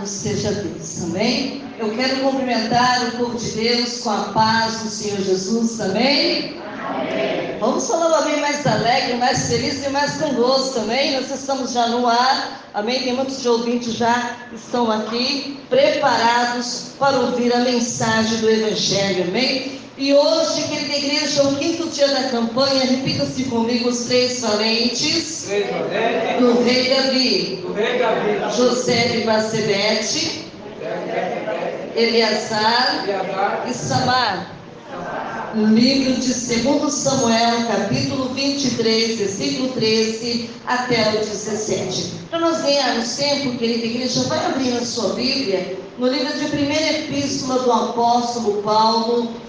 Louvado seja Deus, amém? Eu quero cumprimentar o povo de Deus com a paz do Senhor Jesus, amém? Amém. Vamos falar um amém mais alegre, mais feliz e mais com gosto, amém? Nós estamos já no ar, amém? Tem muitos de ouvintes já que estão aqui, preparados para ouvir a mensagem do Evangelho, amém? E hoje, querida igreja, é o 5º dia da campanha. Repita-se comigo os 3 valentes do rei Davi, José de Bacebete, Eleazar e Samar. Livro de 2 Samuel, capítulo 23, versículo 13 até o 17. Para nós ganharmos tempo, querida igreja, vai abrir a sua Bíblia no livro de 1ª Epístola do Apóstolo Paulo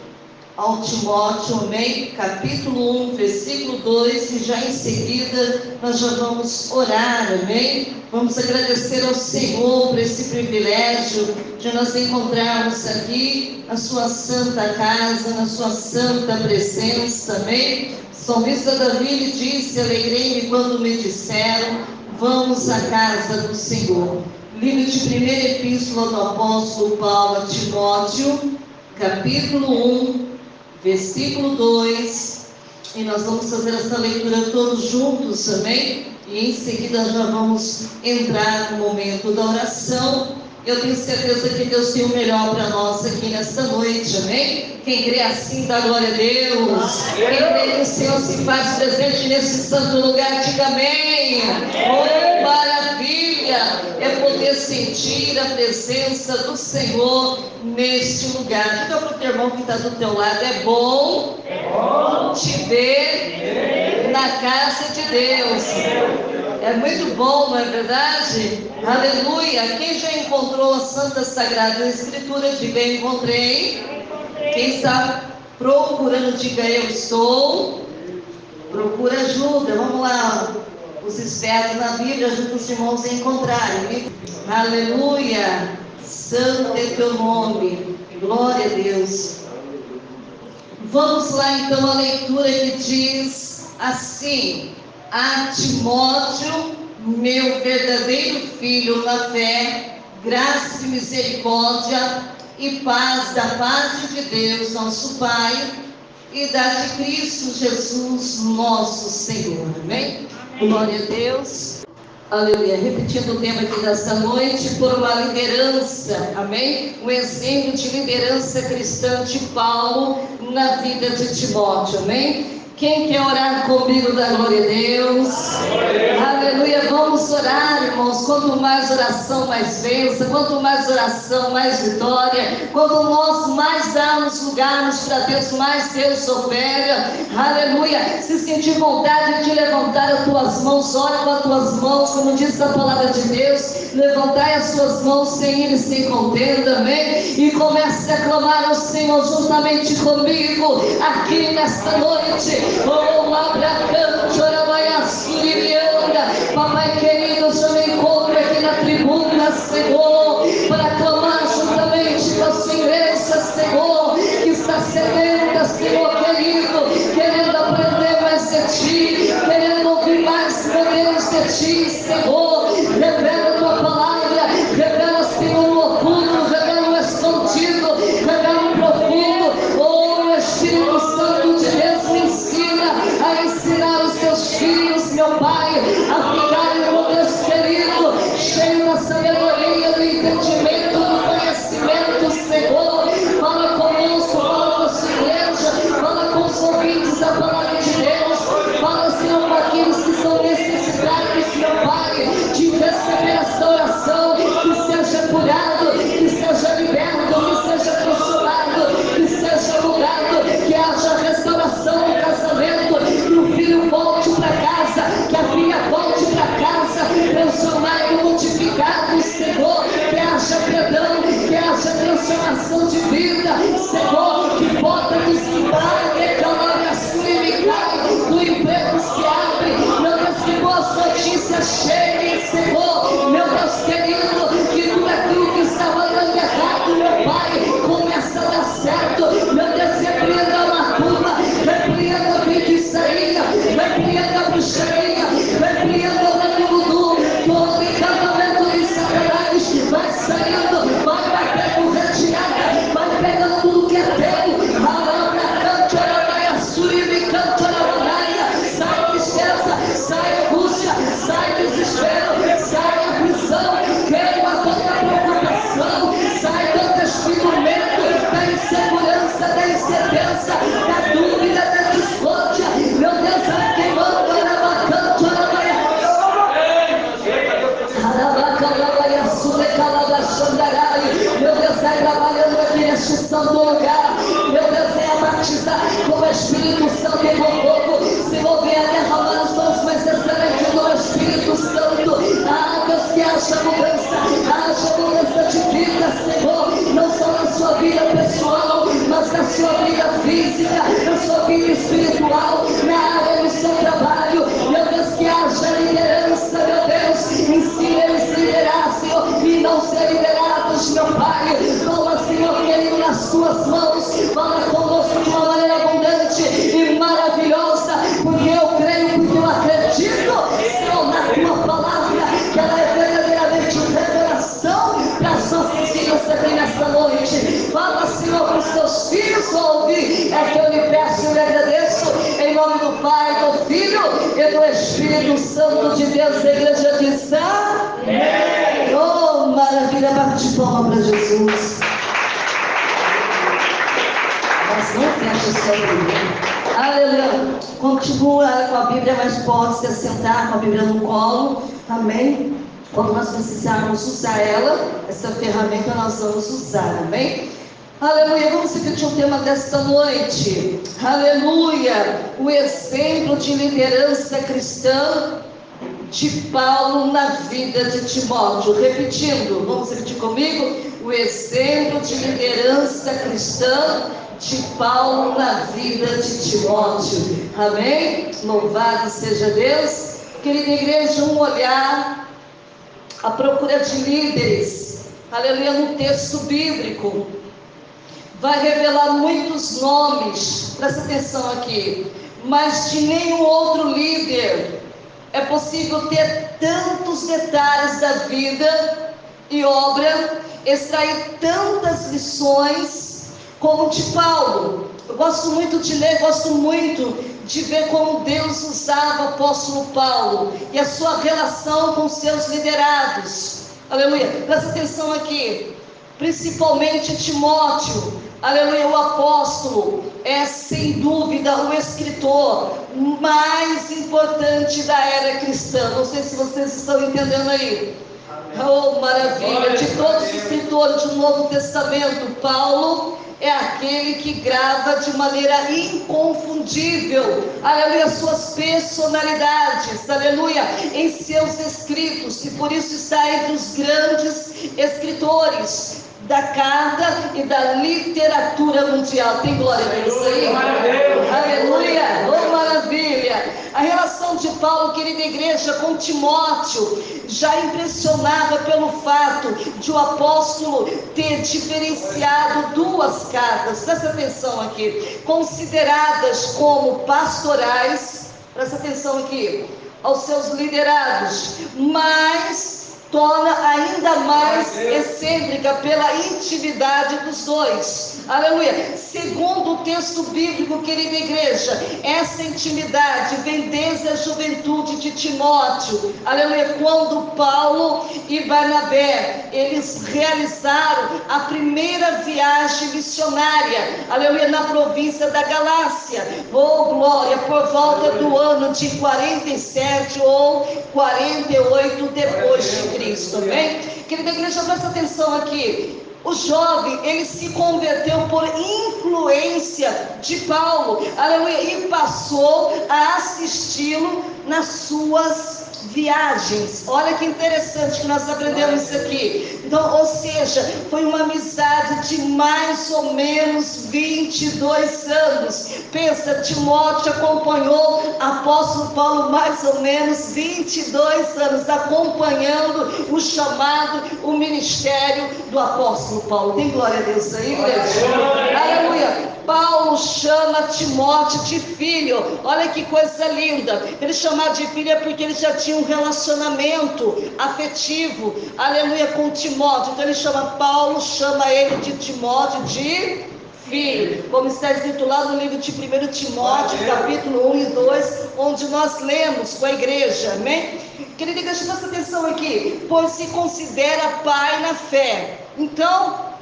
ao Timóteo, amém? Capítulo 1, versículo 2, e já em seguida nós já vamos orar, amém? Vamos agradecer ao Senhor por esse privilégio de nós encontrarmos aqui na sua santa casa, na sua santa presença, amém? O salmista Davi lhe disse: alegrei-me quando me disseram, vamos à casa do Senhor. Livro de 1ª Epístola do Apóstolo Paulo a Timóteo, capítulo 1, versículo 2, e nós vamos fazer essa leitura todos juntos, amém? E em seguida já vamos entrar no momento da oração. Eu tenho certeza que Deus tem o melhor para nós aqui nesta noite, amém? Quem crê assim, dá glória a Deus. Quem crê que o Senhor se faz presente nesse santo lugar, diga amém. Oh, maravilha! É poder sentir a presença do Senhor neste lugar. Diga para o teu irmão que está do teu lado: é bom te ver na casa de Deus. É muito bom, não é verdade? Aleluia! Quem já encontrou a Santa Sagrada Escritura, diga: eu encontrei. Quem está procurando, diga: eu estou. Procura ajuda. Vamos lá, os espertos na Bíblia, ajuda os irmãos a encontrarem. Aleluia! Santo é teu nome. Glória a Deus. Vamos lá então a leitura que diz assim: a Timóteo, meu verdadeiro filho na fé, graça e misericórdia e paz da parte de Deus, nosso Pai, e da de Cristo Jesus, nosso Senhor. Amém? Glória a Deus. Aleluia. Repetindo o tema aqui desta noite: por uma liderança, amém? Um exemplo de liderança cristã de Paulo na vida de Timóteo, amém? Quem quer orar comigo, dá glória a Deus. Aleluia. Vamos orar, irmãos. Quanto mais oração, mais bênção. Quanto mais oração, mais vitória. Quanto nós mais darmos lugarmos para Deus, mais Deus opera. Aleluia. Se sentir vontade de levantar as tuas mãos, ora com as tuas mãos, como diz a palavra de Deus. Levantai as suas mãos sem ira e sem contenda, amém? E comece a clamar ao Senhor juntamente comigo aqui nesta noite. Oh, abracanto, orabaia, suribianda. Papai querido, eu já me encontro aqui na tribuna, Senhor, para clamar juntamente com a sua igreja, Senhor, que está sedenta, Senhor querido, querendo aprender mais de Ti, querendo ouvir mais, meu Deus, de Ti, Senhor. Revela a Tua palavra, revela, Senhor, o oculto, revela o escondido, revela o profundo. Oh, Espírito Santo de Deus, me ensina a ensinar os Teus filhos, meu Pai, a ficarem santo lugar. Meu Deus, venha batizar com o Espírito Santo e com fogo. Senhor, venha derramar os dons mais excelentes do Espírito Santo. Ah, Deus, que haja mudança de vida, Senhor, não só na sua vida pessoal, mas na sua vida física, na sua vida espiritual, na área do seu trabalho. Meu Deus, que haja liderança, meu Deus, ensina eles a liderar, Senhor, e não ser liderados, meu Pai. Toma, Senhor, querido, nas suas mãos, fala conosco de uma maneira abundante e maravilhosa, porque eu creio, porque eu acredito, Senhor, na tua palavra, que ela é verdadeiramente revelação para as nossas vidas aqui nesta noite. Fala, Senhor, para os teus filhos ouvir, é que eu lhe peço e lhe agradeço, em nome do Pai, do Filho e do Espírito Santo de Deus. A igreja diz amém. Oh, maravilha, bate palma para Jesus. Mas não feche o seu Bíblia. Aleluia. Continua com a Bíblia, mas pode se assentar com a Bíblia no colo. Amém. Quando nós precisarmos usar ela, essa ferramenta nós vamos usar. Amém. Aleluia. Vamos repetir o tema desta noite. Aleluia. O exemplo de liderança cristã de Paulo na vida de Timóteo. Repetindo, vamos repetir comigo? O exemplo de liderança cristã de Paulo na vida de Timóteo. Amém? Louvado seja Deus. Querida igreja, um olhar à procura de líderes, aleluia, no texto bíblico vai revelar muitos nomes, presta atenção aqui, mas de nenhum outro líder é possível ter tantos detalhes da vida e obra, extrair tantas lições como de Paulo. Eu gosto muito de ler, gosto muito de ver como Deus usava o apóstolo Paulo e a sua relação com seus liderados. Aleluia, presta atenção aqui, principalmente Timóteo. Aleluia, o apóstolo é sem dúvida o escritor mais importante da era cristã. Não sei se vocês estão entendendo aí. Oh, maravilha! De todos os escritores do Novo Testamento, Paulo é aquele que grava de maneira inconfundível, aleluia, suas personalidades, aleluia, em seus escritos, e por isso está entre os grandes escritores da carta e da literatura mundial. Tem glória a Deus aí? Aleluia! Oh, maravilha! A relação de Paulo, querida igreja, com Timóteo já impressionava pelo fato de o apóstolo ter diferenciado duas cartas, presta atenção aqui, consideradas como pastorais, presta atenção aqui, aos seus liderados, mas torna ainda mais excêntrica pela intimidade dos dois. Aleluia. Segundo o texto bíblico, querida igreja, essa intimidade vem desde a juventude de Timóteo. Aleluia. Quando Paulo e Barnabé, eles realizaram a primeira viagem missionária, aleluia, na província da Galácia. Oh, glória, por volta do ano de 47 ou 48 depois de Cristo, amém? Querida igreja, presta atenção aqui. O jovem, ele se converteu por influência de Paulo, aleluia, e passou a assisti-lo nas suas viagens. Olha que interessante que nós aprendemos isso aqui. Então, ou seja, foi uma amizade de mais ou menos 22 anos. Pensa, Timóteo acompanhou apóstolo Paulo mais ou menos 22 anos, acompanhando o chamado, o ministério do apóstolo Paulo. Tem glória a Deus aí, igreja? Aleluia. Paulo chama Timóteo de filho. Olha que coisa linda. Ele chamar de filho é porque ele já tinha um relacionamento afetivo, aleluia, com Timóteo. Então ele chama, Paulo chama ele de Timóteo de filho, como está escrito lá no livro de 1 Timóteo, capítulo 1 e 2, onde nós lemos com a igreja, amém? Querida igreja, presta atenção aqui, pois se considera pai na fé. Então,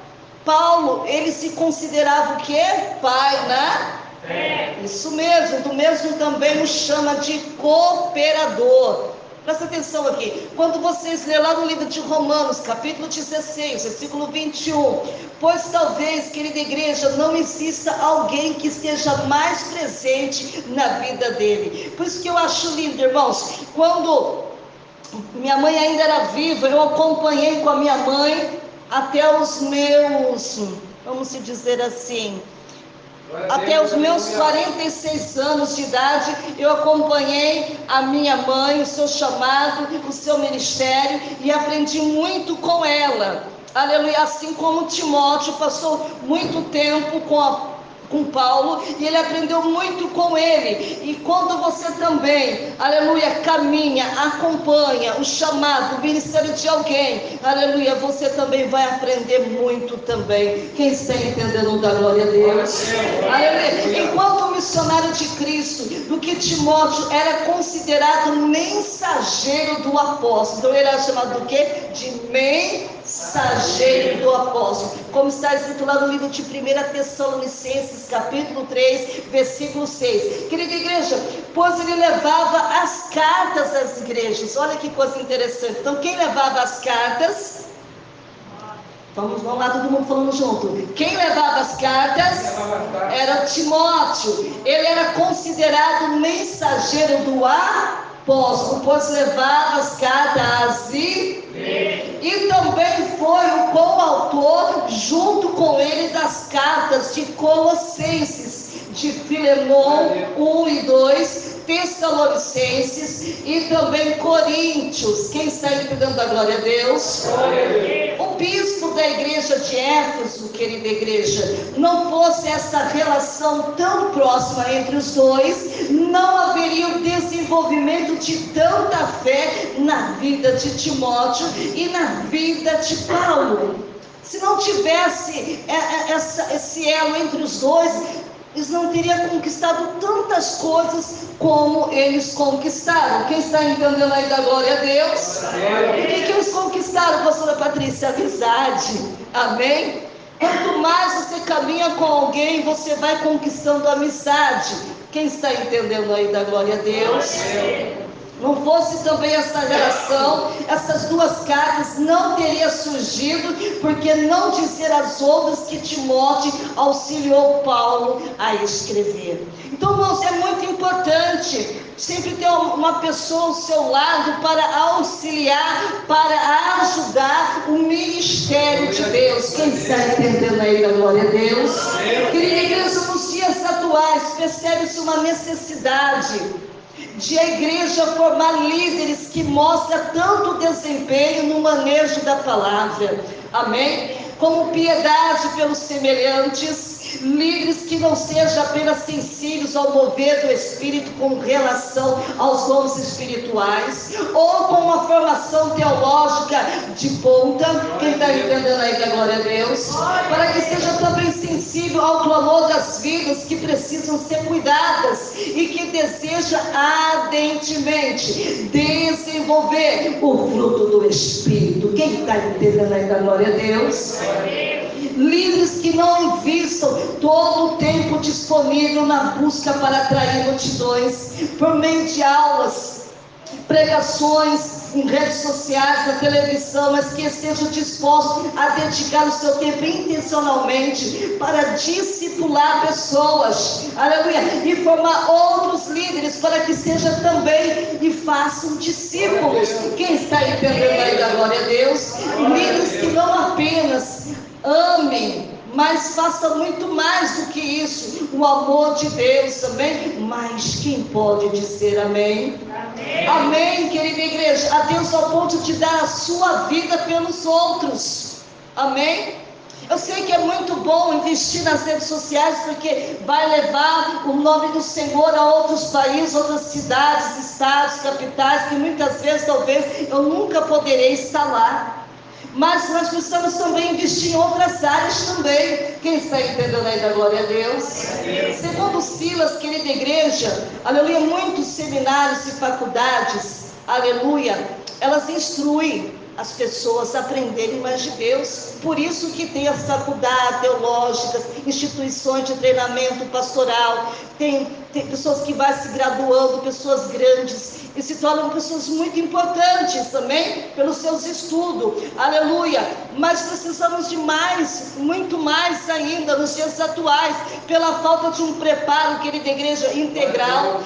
Paulo, ele se considerava o quê? Pai na fé. Isso mesmo, do mesmo também o chama de cooperador. Presta atenção aqui. Quando vocês lerem lá no livro de Romanos, capítulo 16, versículo 21, pois talvez, querida igreja, não exista alguém que esteja mais presente na vida dele. Por isso que eu acho lindo, irmãos, quando minha mãe ainda era viva, eu acompanhei com a minha mãe até os meus, vamos se dizer assim, até os meus 46 anos de idade. Eu acompanhei a minha mãe, o seu chamado, o seu ministério, e aprendi muito com ela, aleluia. Assim como Timóteo passou muito tempo com Paulo, e ele aprendeu muito com ele. E quando você também, aleluia, caminha, acompanha o chamado, o ministério de alguém, aleluia, você também vai aprender muito também. Quem está entendendo da glória a Deus? Aleluia. Enquanto o missionário de Cristo, do que Timóteo era considerado mensageiro do apóstolo, então ele era chamado do quê? De mensageiro do apóstolo, como está escrito lá no livro de 1 Tessalonicenses, capítulo 3, versículo 6. Querida igreja, pois ele levava as cartas às igrejas. Olha que coisa interessante. Então, quem levava as cartas? Vamos lá, todo mundo falando junto. Quem levava as cartas era Timóteo. Ele era considerado mensageiro do apóstolo, pois levava as cartas às igrejas. E também foi o coautor, junto com ele, das cartas de Colossenses, de Filemon 1 e 2, Tessalonicenses e também Coríntios. Quem está entendendo a glória a Deus? O bispo da igreja de Éfeso, querida igreja, não fosse essa relação tão próxima entre os dois, não haveria o desenvolvimento de tanta fé na vida de Timóteo e na vida de Paulo. Se não tivesse esse elo entre os dois, eles não teriam conquistado tantas coisas como eles conquistaram. Quem está entendendo aí da glória a Deus? O que eles conquistaram, pastora Patrícia? Amizade. Amém? Quanto mais você caminha com alguém, você vai conquistando amizade. Quem está entendendo aí da glória a Deus? Não fosse também essa relação, essas duas cartas não teriam surgido, porque não dizer as outras que Timóteo auxiliou Paulo a escrever. Então, irmãos, é muito importante sempre ter uma pessoa ao seu lado para auxiliar, para ajudar o ministério de Deus. Quem está entendendo aí da glória a Deus? Querida igreja, nos dias atuais, percebe-se uma necessidade de a igreja formar líderes que mostram tanto desempenho no manejo da palavra, amém? Como piedade pelos semelhantes, líderes que não sejam apenas sensíveis ao mover do Espírito com relação aos dons espirituais, ou com uma formação teológica de ponta. Quem está entendendo aí da glória a Deus? Para que seja também sensível ao clamor das vidas que precisam ser cuidadas e que deseja ardentemente desenvolver o fruto do Espírito. Quem está entendendo aí da glória a Deus? Líderes que não invistam todo o tempo disponível na busca para atrair multidões por meio de aulas, pregações em redes sociais, na televisão, mas que estejam dispostos a dedicar o seu tempo intencionalmente para discipular pessoas, aleluia, e formar outros líderes para que sejam também e façam discípulos. Quem está entendendo aí da glória a Deus? Líderes que não apenas amem, mas faça muito mais do que isso, o amor de Deus também. Mas quem pode dizer amém? Amém, amém, querida igreja. A Deus ao ponto de dar a sua vida pelos outros, amém? Eu sei que é muito bom investir nas redes sociais, porque vai levar o nome do Senhor a outros países, outras cidades, estados, capitais, que muitas vezes talvez eu nunca poderei estar lá. Mas nós precisamos também investir em outras áreas também. Quem está entendendo aí da glória a Deus? Segundo Silas, querida igreja, aleluia, muitos seminários e faculdades, aleluia, elas instruem as pessoas a aprenderem mais de Deus. Por isso que tem as faculdades teológicas, instituições de treinamento pastoral, tem tem pessoas que vão se graduando, pessoas grandes, e se tornam pessoas muito importantes também, pelos seus estudos, aleluia, mas precisamos de mais, muito mais ainda, nos dias atuais, pela falta de um preparo, querida igreja, integral,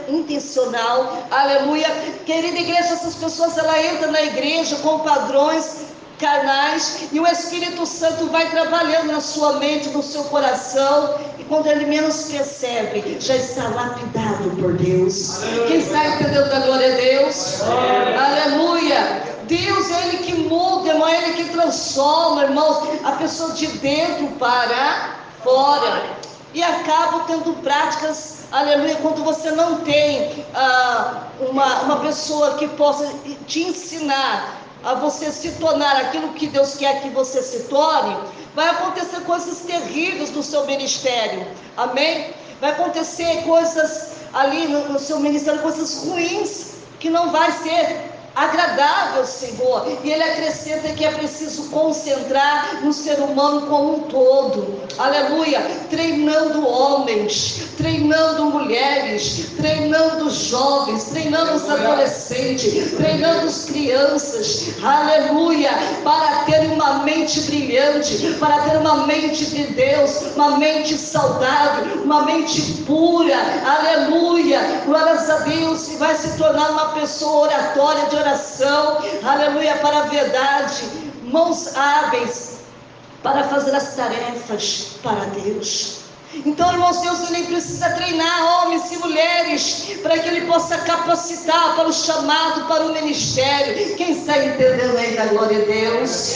intencional, aleluia, querida igreja, essas pessoas, ela entra na igreja com padrões carnais, e o Espírito Santo vai trabalhando na sua mente, no seu coração, e quando ele menos percebe, já está lapidado por Deus. Aleluia. Quem está entendendo a glória a Deus? Aleluia! Deus é Ele que muda, irmão, é Ele que transforma, irmãos, a pessoa de dentro para fora, e acaba tendo práticas, aleluia, quando você não tem uma pessoa que possa te ensinar a você se tornar aquilo que Deus quer que você se torne, vai acontecer coisas terríveis no seu ministério, amém? Vai acontecer coisas ali no seu ministério, coisas ruins, que não vai ser agradável, Senhor, e Ele acrescenta que é preciso concentrar no ser humano como um todo, aleluia, treinando homens, treinando mulheres, treinando jovens, treinando os adolescentes, treinando as crianças, aleluia, para ter uma mente brilhante, para ter uma mente de Deus, uma mente saudável, uma mente pura, aleluia, glórias a Deus, e vai se tornar uma pessoa oratória de oração, aleluia, para a verdade, mãos hábeis para fazer as tarefas para Deus. Então, irmãos, Deus nem precisa treinar homens e mulheres para que Ele possa capacitar para o chamado, para o ministério. Quem está entendendo aí da glória a Deus?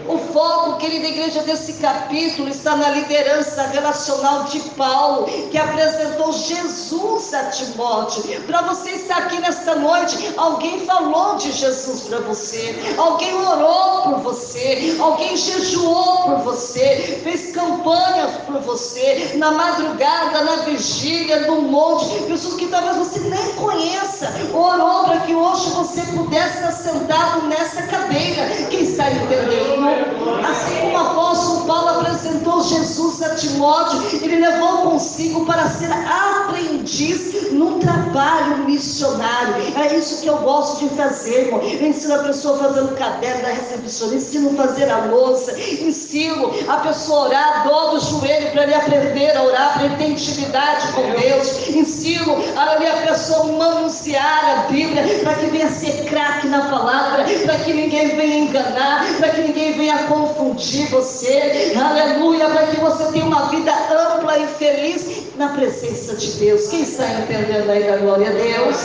O foco, querida igreja, desse capítulo está na liderança relacional de Paulo, que apresentou Jesus a Timóteo. Para você estar aqui nesta noite, alguém falou de Jesus para você, alguém orou por você, alguém jejuou por você, fez campanha por você, na madrugada, na vigília, no monte, pessoas que talvez você nem conheça, orou para que hoje você pudesse estar sentado nessa cadeira. Quem está entendendo? Assim como o apóstolo Paulo apresentou Jesus a Timóteo, ele levou consigo para ser aprendiz no trabalho missionário. É isso que eu gosto de fazer, irmão. Eu ensino a pessoa a fazer o caderno da recepção, ensino a fazer a louça, ensino a pessoa a orar, dobro o joelho para ele aprender a orar, para ele ter intimidade com Deus, ensino a pessoa a manusear a Bíblia, para que venha ser craque na palavra, para que ninguém venha enganar, para que ninguém venha confundir você, aleluia, para que você tenha uma vida ampla e feliz na presença de Deus. Quem está entendendo aí da glória a Deus?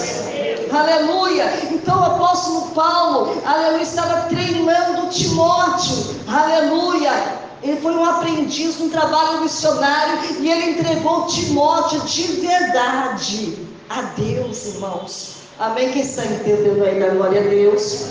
Aleluia. Então o apóstolo Paulo, aleluia, estava treinando Timóteo, aleluia. Ele foi um aprendiz no trabalho missionário e ele entregou Timóteo de verdade a Deus, irmãos. Amém? Quem está entendendo aí da glória a Deus?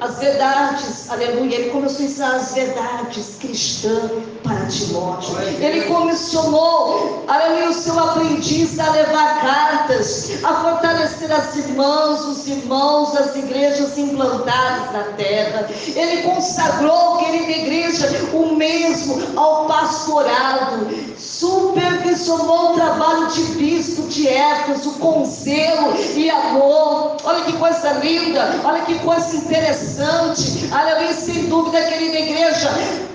As verdades, aleluia, ele começou a ensinar as verdades cristãs para Timóteo. Ele comissionou, aleluia, o seu aprendiz a levar cartas, a fortalecer as irmãs, os irmãos, as igrejas implantadas na terra. Ele consagrou, querida igreja, o mesmo ao pastorado, supervisionou o trabalho de bispo de Éfeso com zelo e amor. Olha que coisa linda, olha que coisa interessante. Aleluia, sem dúvida, querida igreja,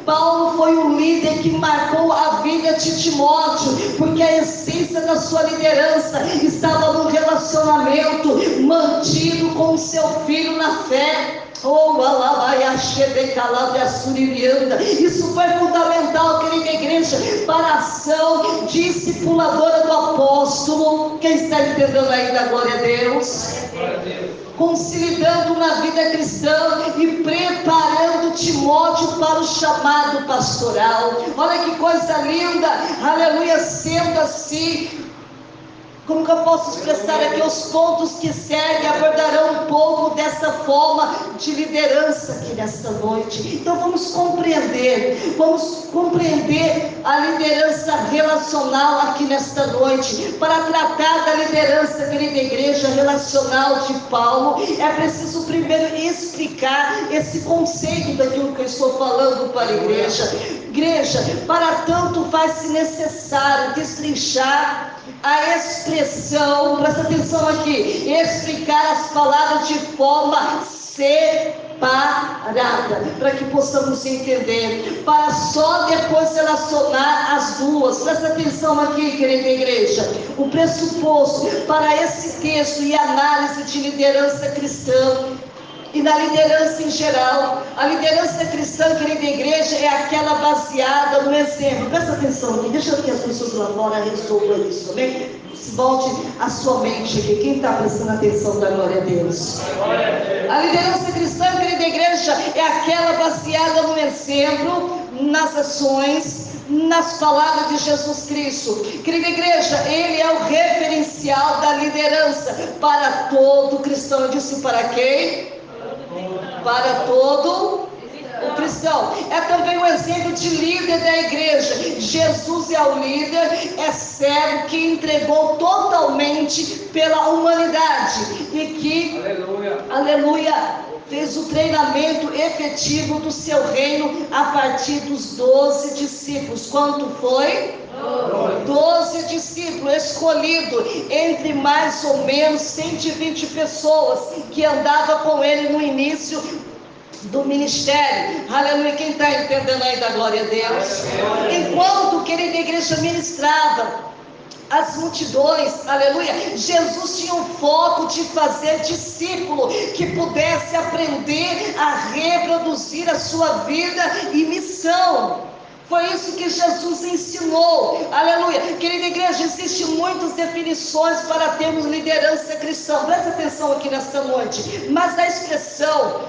Paulo foi um líder que marcou a vida de Timóteo, porque a essência da sua liderança estava no relacionamento mantido com o seu filho na fé. Isso foi fundamental, querida igreja, para a ação discipuladora do apóstolo. Quem está entendendo aí da glória a Deus? Consolidando na vida cristã e preparando Timóteo para o chamado pastoral. Olha que coisa linda, aleluia, sendo assim, Como que eu posso expressar aqui? Os pontos que seguem abordarão um pouco dessa forma de liderança aqui nesta noite. Então vamos compreender a liderança relacional aqui nesta noite. Para tratar da liderança, querida igreja, relacional de Paulo, é preciso primeiro explicar esse conceito daquilo que eu estou falando para a igreja. Igreja, para tanto faz-se necessário destrinchar a expressão, presta atenção aqui, explicar as palavras de forma separada, para que possamos entender, para só depois relacionar as duas. Presta atenção aqui, querida igreja, o pressuposto para esse texto e análise de liderança cristã, e na liderança em geral. A liderança cristã, querida igreja, é aquela baseada no exemplo. Presta atenção aqui, deixa que as pessoas lá fora resolvam isso, amém? Volte a sua mente aqui, quem está prestando atenção, da glória a Deus. A liderança cristã, querida igreja, é aquela baseada no exemplo, nas ações, nas palavras de Jesus Cristo. Querida igreja, ele é o referencial da liderança para todo cristão. Eu disse para quem? Para todo o cristão. É também um exemplo de líder da igreja. Jesus é o líder, é servo que entregou totalmente pela humanidade e que, aleluia, fez o treinamento efetivo do seu reino a partir dos 12 discípulos. Quanto foi? 12 discípulos escolhidos entre mais ou menos 120 pessoas que andavam com ele no início do ministério. Aleluia, quem está entendendo aí, da glória a Deus? Enquanto, querida igreja, ministrava as multidões, aleluia, Jesus tinha um foco de fazer discípulo que pudesse aprender a reproduzir a sua vida e missão. Foi isso que Jesus ensinou, aleluia. Querida igreja, existem muitas definições para termos liderança cristã. Presta atenção aqui nesta noite. Mas a expressão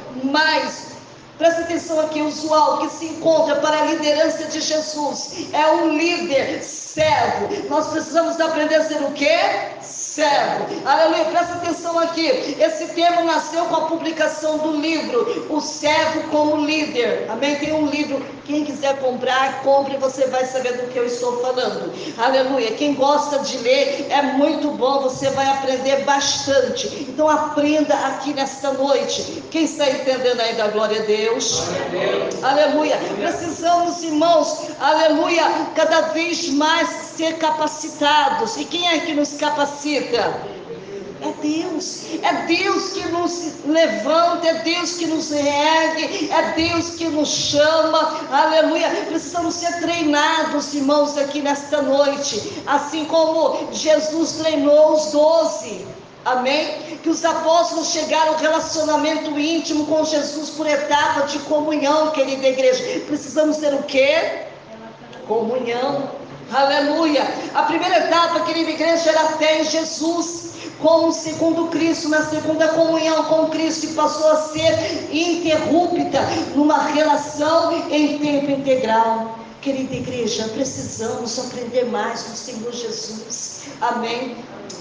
presta atenção aqui, usual que se encontra para a liderança de Jesus é um líder servo. Nós precisamos aprender a ser o quê? Servo. Aleluia, presta atenção aqui. Esse termo nasceu com a publicação do livro O Servo como Líder. Amém? Tem um livro, quem quiser comprar, compre, você vai saber do que eu estou falando. Aleluia, quem gosta de ler, é muito bom, você vai aprender bastante. Então aprenda aqui nesta noite. Quem está entendendo aí, da glória a Deus? Aleluia. Precisamos, irmãos, aleluia, cada vez mais ser capacitados. E quem é que nos capacita? É Deus que nos levanta, é Deus que nos ergue, é Deus que nos chama, aleluia. Precisamos ser treinados, irmãos, aqui nesta noite, assim como Jesus treinou os 12, amém? Que os apóstolos chegaram ao relacionamento íntimo com Jesus por etapa de comunhão, querida igreja. Precisamos ter o quê? Comunhão, aleluia. A primeira etapa, querida igreja, era a fé em Jesus como segundo Cristo, na segunda comunhão com Cristo, e passou a ser interrupta numa relação em tempo integral. Querida igreja, precisamos aprender mais do Senhor Jesus, amém?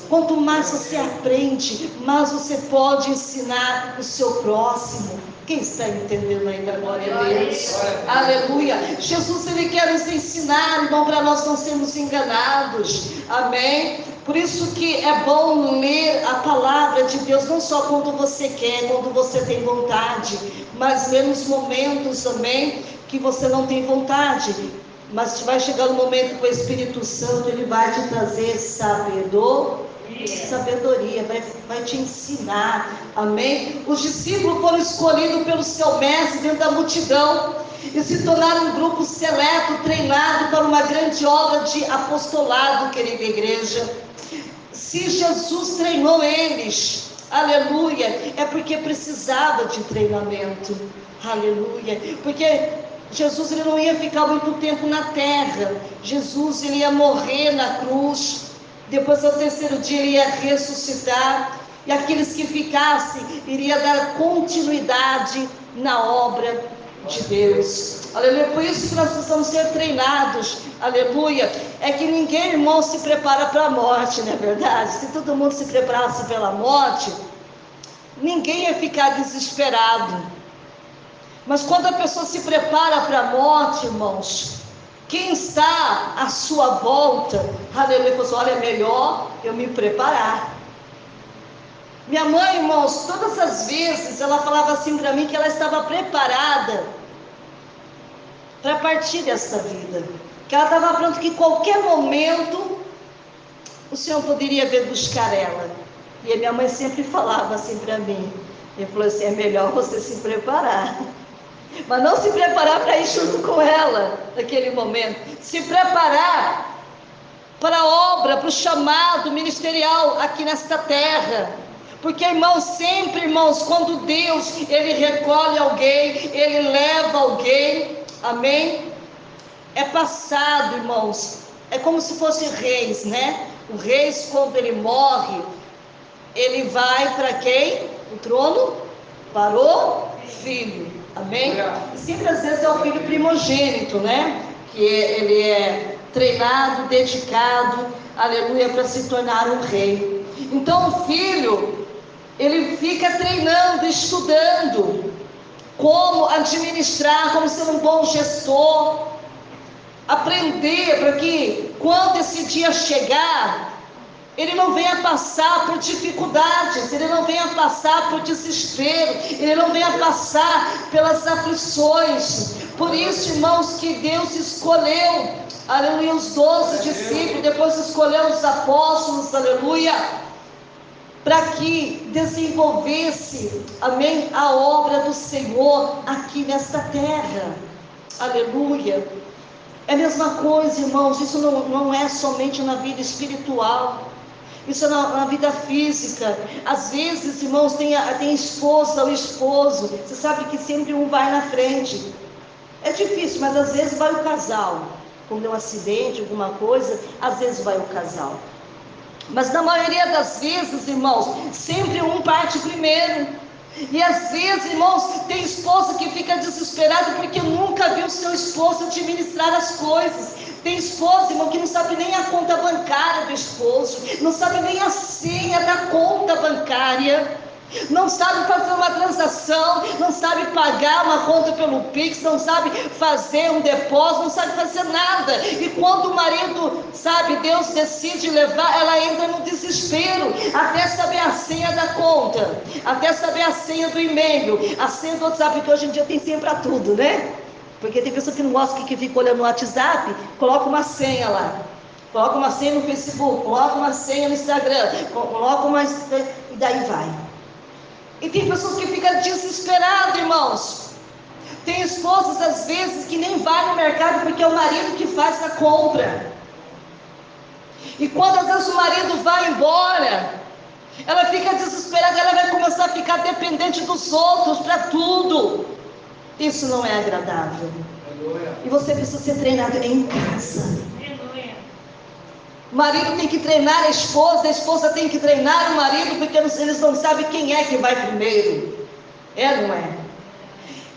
Quanto mais você aprende, mais você pode ensinar o seu próximo. Quem está entendendo ainda? Glória a Deus. Aleluia. Jesus, ele quer nos ensinar, irmão, para nós não sermos enganados. Amém? Por isso que é bom ler a palavra de Deus, não só quando você quer, quando você tem vontade, mas ler nos momentos, amém, que você não tem vontade. Mas vai chegar um momento que o Espírito Santo, ele vai te trazer sabedoria, vai te ensinar, amém? Os discípulos foram escolhidos pelo seu mestre dentro da multidão e se tornaram um grupo seleto, treinado para uma grande obra de apostolado, querida igreja. Se Jesus treinou eles, aleluia, é porque precisava de treinamento, aleluia, porque Jesus, ele não ia ficar muito tempo na terra. Jesus, ele ia morrer na cruz, depois ao terceiro dia ele ia ressuscitar, e aqueles que ficassem, iria dar continuidade na obra de Deus. aleluia. Por isso que nós precisamos ser treinados, aleluia. É que ninguém, irmão, se prepara para a morte, não é verdade? Se todo mundo se preparasse pela morte, ninguém ia ficar desesperado. Mas quando a pessoa se prepara para a morte, irmãos, quem está à sua volta, aleluia, falou assim, olha, é melhor eu me preparar. Minha mãe, irmãos, todas as vezes ela falava assim para mim que ela estava preparada para partir desta vida, que ela estava pronta, que em qualquer momento o Senhor poderia vir buscar ela. E a minha mãe sempre falava assim para mim, ele falou assim, é melhor você se preparar, mas não se preparar para ir junto com ela naquele momento, se preparar para a obra, para o chamado ministerial aqui nesta terra. Porque, irmãos, sempre, irmãos, quando Deus, Ele recolhe alguém, Ele leva alguém, amém? É passado, irmãos, é como se fosse reis, né? O rei, quando ele morre, ele vai para quem? O trono? Para o filho, amém? E sempre às vezes é o filho primogênito, né? Que ele é treinado, dedicado, aleluia, para se tornar um rei. Então o filho, ele fica treinando, estudando como administrar, como ser um bom gestor, aprender para que quando esse dia chegar, ele não venha passar por dificuldades, ele não venha passar por desespero, ele não venha passar pelas aflições. Por isso, irmãos, que Deus escolheu, aleluia, os 12 discípulos, depois escolheu os apóstolos, aleluia, para que desenvolvesse, amém, a obra do Senhor aqui nesta terra, aleluia. É a mesma coisa, irmãos, isso não é somente na vida espiritual, isso é na vida física. Às vezes, irmãos, tem esposa ou esposo, você sabe que sempre um vai na frente, é difícil, mas às vezes vai o casal, quando é um acidente, alguma coisa, às vezes vai o casal. Mas na maioria das vezes, irmãos, sempre um parte primeiro. E às vezes, irmãos, tem esposa que fica desesperada porque nunca viu seu esposo administrar as coisas. Tem esposa, irmão, que não sabe nem a conta bancária do esposo, não sabe nem a senha da conta bancária, não sabe fazer uma transação, não sabe pagar uma conta pelo Pix, não sabe fazer um depósito, não sabe fazer nada. E quando o marido, sabe, Deus decide levar, ela entra no desespero, até saber a senha da conta, até saber a senha do e-mail, a senha do WhatsApp, porque hoje em dia tem senha para tudo, né? Porque tem pessoa que não gosta que fica olhando no WhatsApp, coloca uma senha lá. Coloca uma senha no Facebook, coloca uma senha no Instagram, coloca uma... e daí vai. E tem pessoas que ficam desesperadas, irmãos. Tem esposas, às vezes, que nem vai no mercado porque é o marido que faz a compra. E quando às vezes o marido vai embora, ela fica desesperada, ela vai começar a ficar dependente dos outros para tudo. Isso não é agradável. E você precisa ser treinado em casa. O marido tem que treinar a esposa tem que treinar o marido, porque eles não sabem quem é que vai primeiro. É, não é?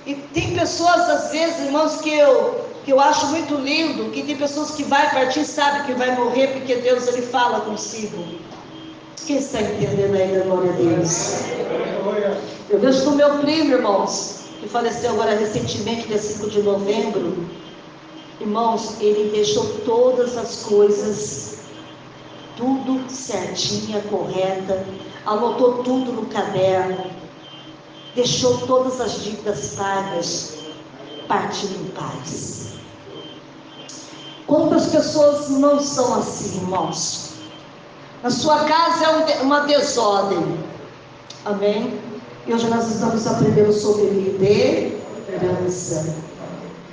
E tem pessoas, às vezes, irmãos, que eu acho muito lindo, que tem pessoas que vai partir, sabe que vai morrer, porque Deus, Ele fala consigo. Quem está entendendo aí da glória a Deus? Eu vejo do meu primo, irmãos, que faleceu agora recentemente, dia 5 de novembro. Irmãos, ele deixou todas as coisas, tudo certinha, correta, anotou tudo no caderno, deixou todas as dívidas pagas, partiu em paz. Quantas pessoas não são assim, irmãos? Na sua casa é uma desordem, amém? E hoje nós estamos aprendendo sobre liderança.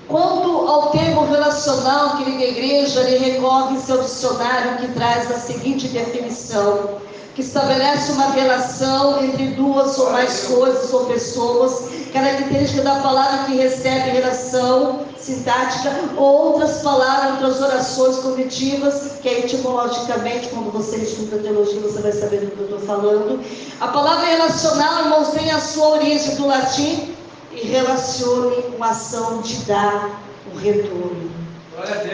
Quanto ao termo relacional, querida igreja, ele recorre em seu dicionário, que traz a seguinte definição, que estabelece uma relação entre duas ou mais coisas ou pessoas, característica da palavra que recebe relação sintática, ou outras palavras, outras orações cognitivas, que etimologicamente, quando você estuda teologia, você vai saber do que eu estou falando. A palavra relacional, irmãos, tem a sua origem do latim, e relacione com a ação de dar o retorno.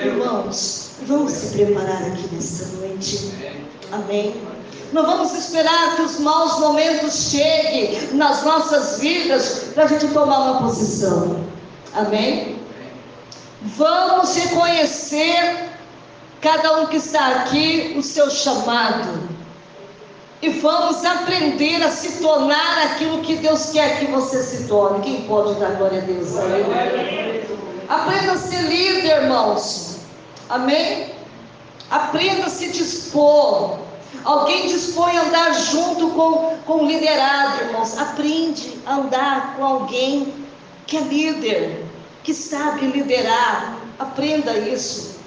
Irmãos, vamos se preparar aqui nesta noite. Amém? Não vamos esperar que os maus momentos cheguem nas nossas vidas para a gente tomar uma posição. Amém? Vamos reconhecer, cada um que está aqui, o seu chamado. E vamos aprender a se tornar aquilo que Deus quer que você se torne. Quem pode dar glória a Deus? Amém? Aprenda a ser líder, irmãos. Amém? Aprenda a se dispor. Alguém dispõe a andar junto com o liderado, irmãos. Aprende a andar com alguém que é líder, que sabe liderar. Aprenda isso.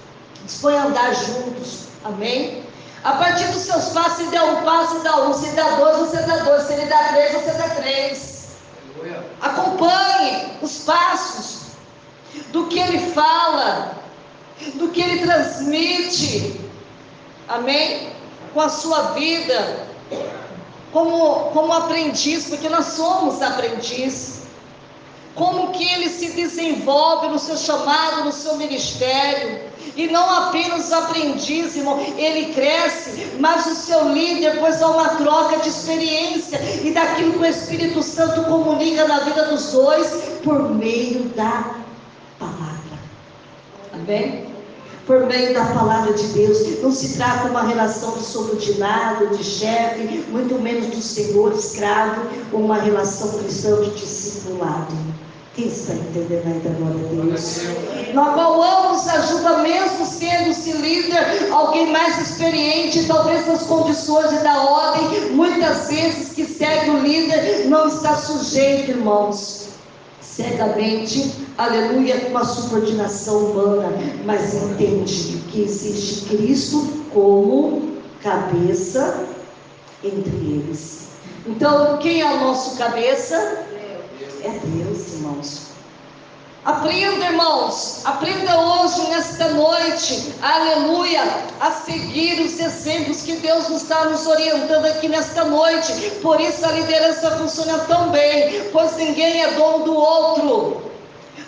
Dispõe a andar juntos. Amém? A partir dos seus passos, se der um passo, dá um. Se dá dois, você dá dois. Se ele dá três, você dá três. Acompanhe os passos do que ele fala, do que ele transmite. Amém? Com a sua vida, como aprendiz, porque nós somos aprendiz. Como que ele se desenvolve no seu chamado, no seu ministério. E não apenas aprendiz, irmão, ele cresce, mas o seu líder, pois há uma troca de experiência e daquilo que o Espírito Santo comunica na vida dos dois por meio da palavra. Amém? Por meio da palavra de Deus. Não se trata de uma relação de subordinado, de chefe, muito menos do senhor escravo, ou uma relação cristã de discipulado. Quem está entendendo ainda, glória a Deus? Na qual ambos ajuda, mesmo sendo-se líder, alguém mais experiente, talvez nas condições e da ordem, muitas vezes que segue o líder, não está sujeito, irmãos, cegamente, aleluia, com uma subordinação humana, mas entende que existe Cristo como cabeça entre eles. Então, quem é o nosso cabeça? É Deus, irmãos. Aprenda, irmãos, aprenda hoje, nesta noite, aleluia, a seguir os exemplos que Deus está nos orientando aqui nesta noite. Por isso a liderança funciona tão bem, pois ninguém é dono do outro.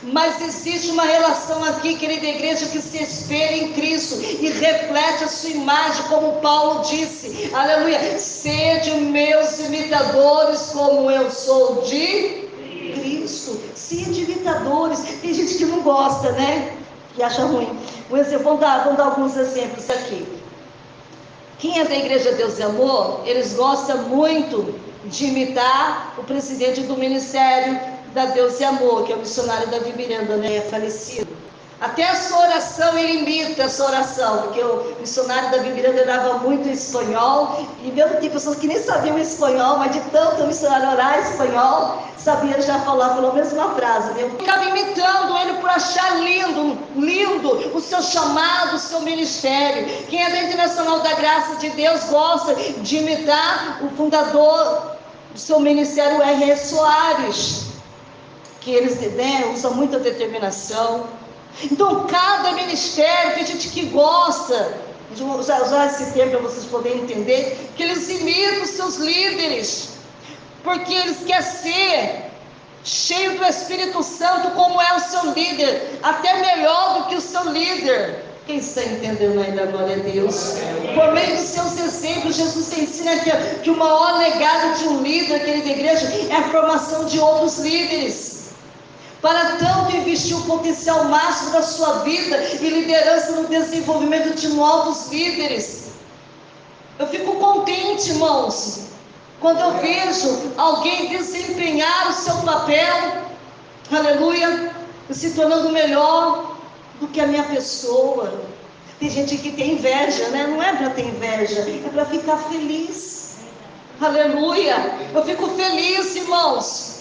Mas existe uma relação aqui, querida igreja, que se espelha em Cristo e reflete a sua imagem, como Paulo disse, aleluia, sede meus imitadores, como eu sou de Cristo. Sede imitadores. Tem gente que não gosta, né? Que acha ruim. Vamos dar alguns exemplos aqui. Quem é da igreja Deus e Amor, eles gostam muito de imitar o presidente do ministério da Deus e Amor, que é o missionário Davi Miranda, né? É falecido. Até a sua oração, ele imita a sua oração, porque o missionário Davi Miranda dava muito espanhol, e mesmo tem pessoas que nem sabiam espanhol, mas de tanto o missionário orar espanhol, sabia já falar pelo menos uma frase, né? Ficava imitando ele por achar lindo o seu chamado, o seu ministério. Quem é da Internacional da Graça de Deus gosta de imitar o fundador do seu ministério, R.R. Soares, que eles, né, usam muita determinação. Então, cada ministério, tem gente que gosta de usar esse termo para vocês poderem entender, que eles imitam os seus líderes, porque eles querem ser cheio do Espírito Santo, como é o seu líder, até melhor do que o seu líder. Quem está entendendo ainda, glória a Deus? Por meio dos seus exemplos, Jesus ensina que o maior legado de um líder, querida igreja, é a formação de outros líderes. Para tanto investir o potencial máximo da sua vida e liderança no desenvolvimento de novos líderes. Eu fico contente, irmãos, quando eu vejo alguém desempenhar o seu papel, aleluia, se tornando melhor do que a minha pessoa. Tem gente que tem inveja, né? Não é para ter inveja, é para ficar feliz. Aleluia, eu fico feliz, irmãos,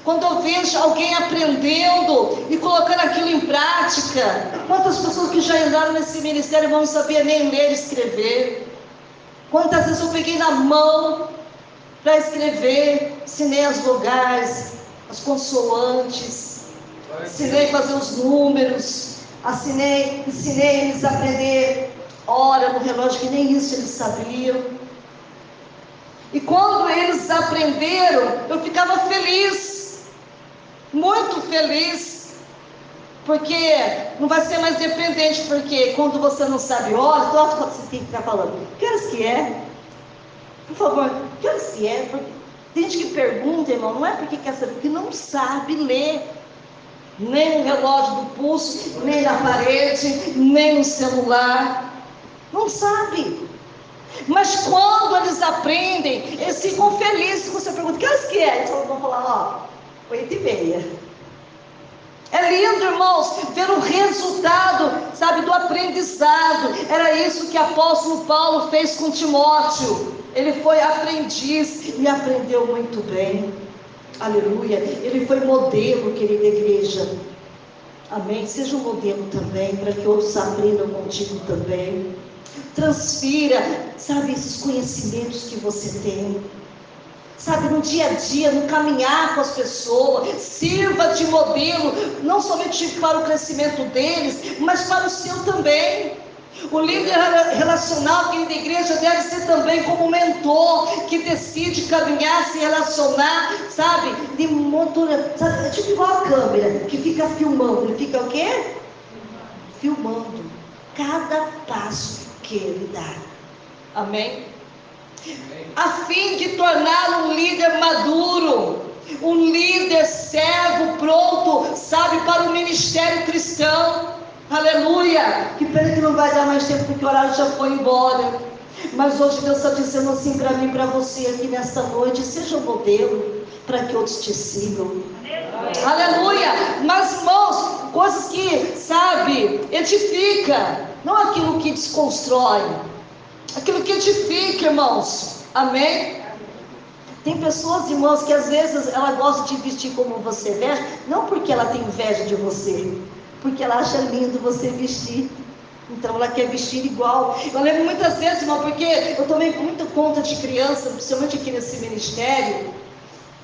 quando eu vejo alguém aprendendo e colocando aquilo em prática. Quantas pessoas que já entraram nesse ministério vão saber nem ler e escrever? Quantas vezes eu peguei na mão para escrever, ensinei as vogais, as consoantes, ensinei a fazer os números, ensinei eles a aprender hora no relógio, que nem isso eles sabiam. E quando eles aprenderam, eu ficava feliz. muito feliz, porque não vai ser mais dependente, porque quando você não sabe hora, você tem que ficar falando, que horas que é? Por favor, que horas que é? Porque tem gente que pergunta, irmão, não é porque quer saber, porque não sabe ler, nem no relógio do pulso, nem na parede, nem no celular, não sabe. Mas quando eles aprendem, eles ficam felizes. Você pergunta, que horas que é? Eles vão falar, 8h30. É lindo, irmãos, ver o resultado, sabe, do aprendizado. Era isso que o apóstolo Paulo fez com Timóteo. Ele foi aprendiz e aprendeu muito bem. Aleluia. Ele foi modelo, querida igreja. Amém. Seja um modelo também, para que outros aprendam contigo também. Transfira, sabe, esses conhecimentos que você tem, sabe, no dia a dia, no caminhar com as pessoas. Sirva de modelo, não somente para o crescimento deles, mas para o seu também. O líder relacional, querido da igreja, deve ser também como mentor, que decide caminhar, se relacionar, sabe, de motor, sabe, é tipo igual a câmera, que fica filmando. Ele fica o quê? Filmando cada passo que ele dá. Amém? A fim de tornar um líder maduro, um líder servo, pronto, sabe, para o ministério cristão. Aleluia. Que pena que não vai dar mais tempo, porque o horário já foi embora. Mas hoje Deus está dizendo assim para mim, para você aqui nesta noite: seja um modelo para que outros te sigam. Aleluia. Mas, irmãos, coisas que, sabe, edifica, não aquilo que desconstrói, aquilo que edifica, irmãos. Amém? Tem pessoas, irmãos, que às vezes ela gosta de vestir como você veste, não porque ela tem inveja de você, porque ela acha lindo você vestir. Então ela quer vestir igual. Eu lembro muitas vezes, irmão, porque eu tomei muito conta de criança, principalmente aqui nesse ministério,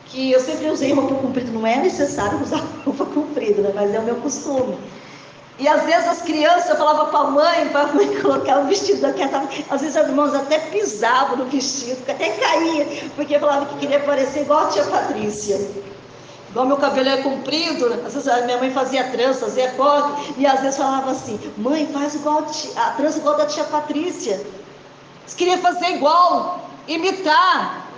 que eu sempre usei roupa comprida. Não é necessário usar roupa comprida, né? Mas é o meu costume. E às vezes as crianças falavam para a mãe colocar o vestido daqui. Às vezes as irmãs até pisavam no vestido, até caía, porque falavam que queria parecer igual a tia Patrícia. Igual meu cabelo é comprido, às vezes a minha mãe fazia trança, fazia coque, e às vezes falava assim: mãe, faz igual a trança igual da tia Patrícia. Eles queriam fazer igual, imitar,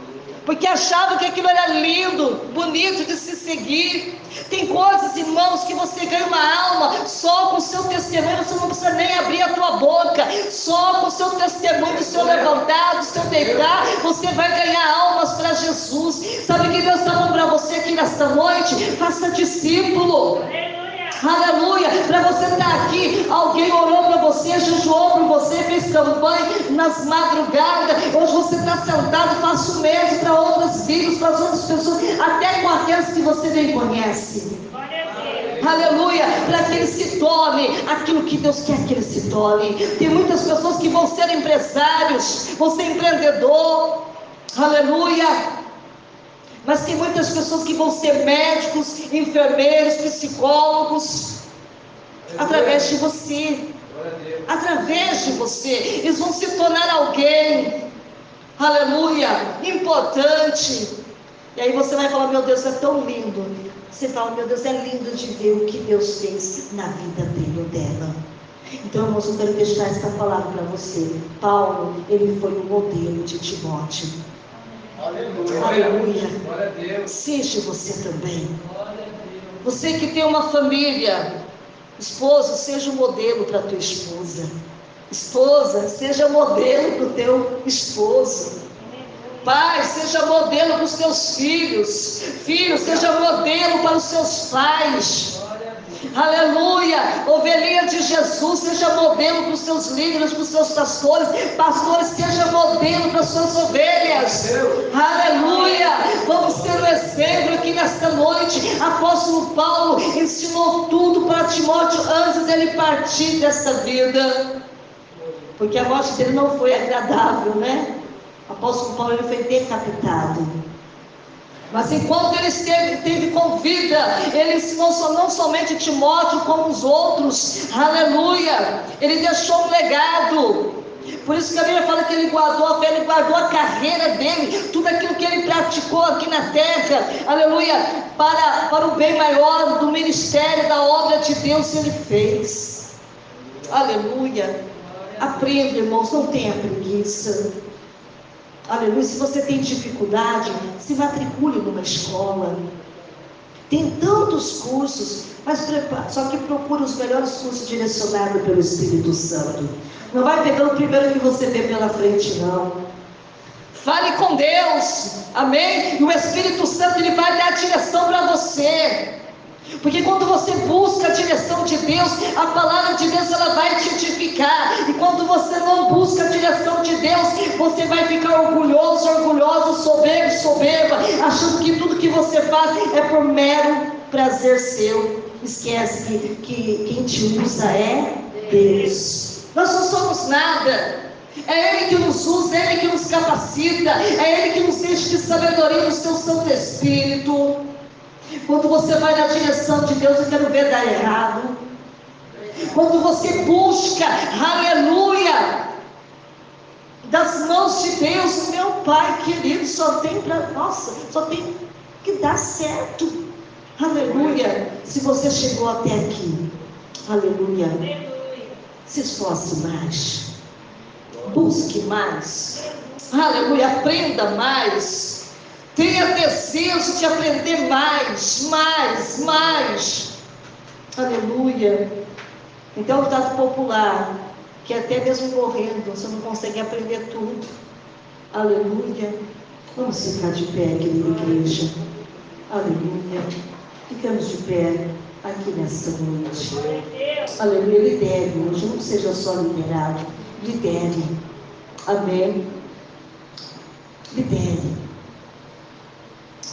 porque achavam que aquilo era lindo, bonito de se seguir. Tem coisas, irmãos, que você ganha uma alma só com o seu testemunho. Você não precisa nem abrir a tua boca, só com o seu testemunho, o seu levantar, o seu deitar, você vai ganhar almas para Jesus. Sabe o que Deus está falando para você aqui nesta noite? Faça discípulo. Aleluia. Para você estar aqui, alguém orou para você, jejuou por você, fez campanha nas madrugadas. Hoje você está sentado, faça o mesmo para outras vidas, para as outras pessoas, até com aquelas que você nem conhece. Aleluia. Para que ele se torne aquilo que Deus quer que ele se torne. Tem muitas pessoas que vão ser empresários, vão ser empreendedor. Aleluia. Mas tem muitas pessoas que vão ser médicos, enfermeiros, psicólogos, através de você. Através de você. Eles vão se tornar alguém, aleluia, importante. E aí você vai falar: meu Deus, é tão lindo. Você fala: meu Deus, é lindo de ver o que Deus fez na vida dele ou dela. Então, irmãos, eu quero deixar essa palavra para você. Paulo, ele foi um modelo de Timóteo. Aleluia. Aleluia. Glória a Deus. Seja você também. Você que tem uma família, esposo, seja um modelo para a tua esposa. Esposa, seja modelo para o teu esposo. Pai, seja modelo para os teus filhos. Filho, seja modelo para os seus pais. Aleluia. Ovelhinha de Jesus, seja modelo para os seus líderes, para os seus pastores. Pastores, seja modelo para as suas ovelhas. Aleluia. Vamos ter um exemplo aqui nesta noite. Apóstolo Paulo ensinou tudo para Timóteo antes dele partir desta vida, porque a morte dele não foi agradável, né? Apóstolo Paulo, ele foi decapitado. Mas enquanto ele esteve com vida, ele ensinou não somente Timóteo, como os outros. Aleluia. Ele deixou um legado. Por isso que a Bíblia fala que ele guardou a fé, ele guardou a carreira dele, tudo aquilo que ele praticou aqui na terra, aleluia, para o bem maior do ministério, da obra de Deus, ele fez. Aleluia. Aprenda, irmãos, não tenha preguiça. Aleluia. Se você tem dificuldade, se matricule numa escola. Tem tantos cursos, mas só que procure os melhores cursos direcionados pelo Espírito Santo. Não vai pegando o primeiro que você vê pela frente, não. Fale com Deus, amém? E o Espírito Santo, ele vai dar a direção para você. Porque quando você busca a direção de Deus, a palavra de Deus, ela vai te edificar. E quando você não busca a direção de Deus, você vai ficar orgulhoso, orgulhoso, soberbo, soberba, achando que tudo que você faz é por mero prazer seu. Esquece que quem te usa é Deus. Nós não somos nada. É Ele que nos usa, é Ele que nos capacita, é Ele que nos enche de sabedoria no seu Santo Espírito. Quando você vai na direção de Deus, eu quero ver dar errado. Quando você busca, aleluia, das mãos de Deus, meu Pai querido, só tem que dar certo. Aleluia. Se você chegou até aqui, aleluia, se esforce mais, busque mais, aleluia, aprenda mais. Tenha desejo de aprender mais. Aleluia. Então, o ditado popular, que até mesmo morrendo, você não consegue aprender tudo. Aleluia. Vamos ficar de pé, querida igreja. Aleluia. Ficamos de pé aqui nesta noite. Aleluia. Lidere hoje, não seja só liderado. Lidere. Amém.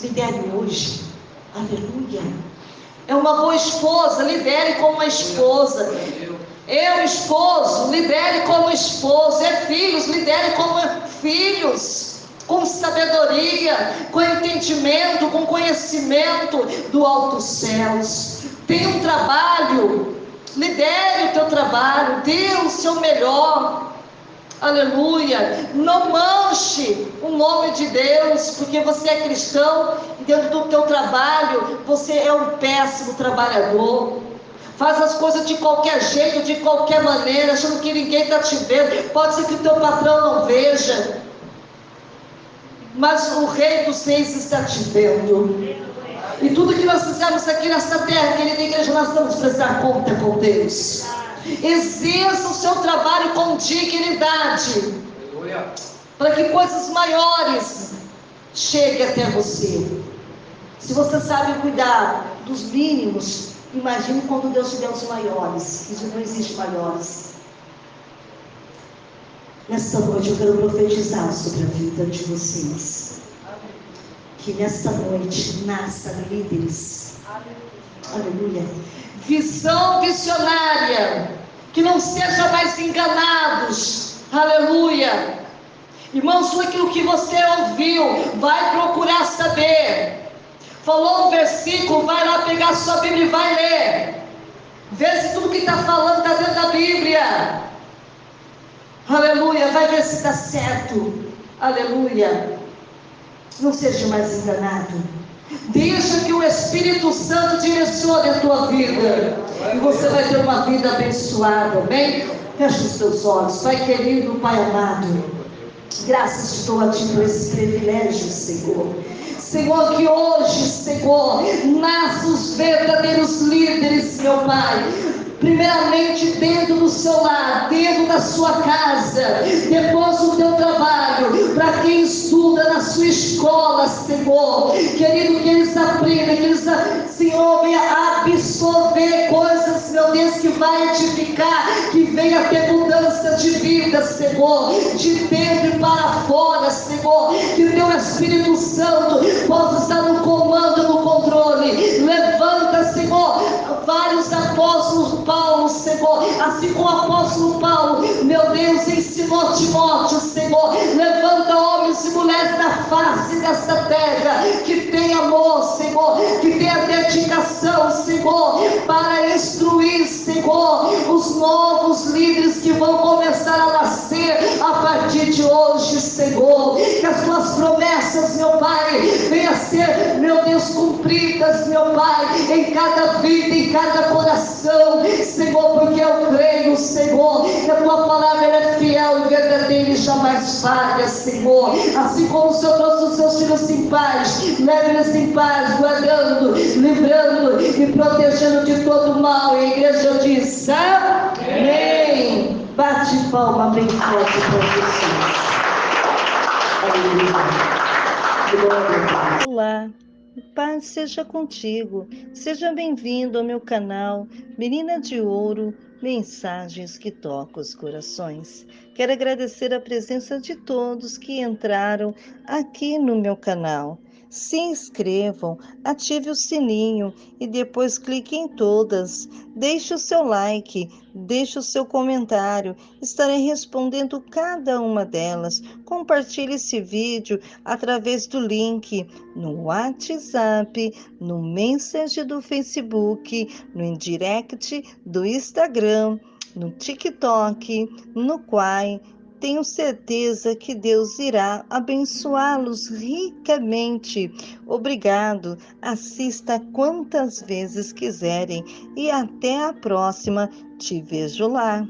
Lidere hoje, aleluia. É uma boa esposa, lidere como uma esposa. Esposo, lidere como esposo. Filhos, lidere como filhos, com sabedoria, com entendimento, com conhecimento do alto céus. Tem um trabalho, lidere o teu trabalho, dê o seu melhor. Aleluia. Não manche o nome de Deus, porque você é cristão e dentro do teu trabalho você é um péssimo trabalhador. Faz as coisas de qualquer jeito, de qualquer maneira, achando que ninguém está te vendo. Pode ser que o teu patrão não veja, mas o Rei dos Reis está te vendo. E tudo que nós fizemos aqui nessa terra, querida igreja, nós vamos prestar conta com Deus. Exerça o seu trabalho com dignidade, para que coisas maiores cheguem até você. Se você sabe cuidar dos mínimos, imagine quando Deus te der os maiores. Isso não existe maiores. Nesta noite eu quero profetizar sobre a vida de vocês. Que nesta noite nasçam líderes. Aleluia. Visão visionária, que não seja mais enganados, aleluia. Irmãos, tudo aquilo que você ouviu, vai procurar saber. Falou um versículo, vai lá pegar a sua Bíblia e vai ler. Vê se tudo que está falando está dentro da Bíblia. Aleluia, vai ver se está certo. Aleluia. Não seja mais enganado. Deixa que o Espírito Santo direcione a tua vida, e você vai ter uma vida abençoada, amém? Feche os teus olhos. Pai querido, Pai amado, graças te dou a ti por esse privilégio, Senhor. Senhor, que hoje, Senhor, nasçam os verdadeiros líderes, meu Pai. Primeiramente dentro do seu lar, dentro da sua casa, depois do teu trabalho, para quem estuda na sua escola, Senhor, querido, que eles aprendam, que eles, Senhor, venha absorver coisas, meu Deus, que vai edificar, que venha ter mudança de vida, Senhor, de dentro e para fora, Senhor, que o teu Espírito Santo possa estar no comando, no controle. Levanta, Senhor, vários apóstolos, Paulo, Senhor, assim como o apóstolo Paulo, meu Deus, ensinou Timóteo, Senhor, levanta homens e mulheres da face desta terra, que tem amor, Senhor, que tem a dedicação, Senhor, para instruir, Senhor, os novos líderes que vão começar a nascer Senhor, que as tuas promessas, meu Pai, venham a ser, meu Deus, cumpridas, meu Pai, em cada vida, em cada coração, Senhor, porque eu creio, Senhor, que a tua palavra é fiel e verdadeira e jamais falha, Senhor. Assim como o Senhor trouxe os seus filhos em paz, leve-nos em paz, guardando, livrando e protegendo de todo mal. E a igreja diz: amém. Bate palma bem forte para Jesus. Olá, paz seja contigo. Seja bem-vindo ao meu canal Menina de Ouro, mensagens que tocam os corações. Quero agradecer a presença de todos que entraram aqui no meu canal. Se inscrevam, ative o sininho e depois clique em todas. Deixe o seu like, deixe o seu comentário. Estarei respondendo cada uma delas. Compartilhe esse vídeo através do link no WhatsApp, no Messenger do Facebook, no Indirect do Instagram, no TikTok, no Quai. Tenho certeza que Deus irá abençoá-los ricamente. Obrigado. Assista quantas vezes quiserem e até a próxima. Te vejo lá.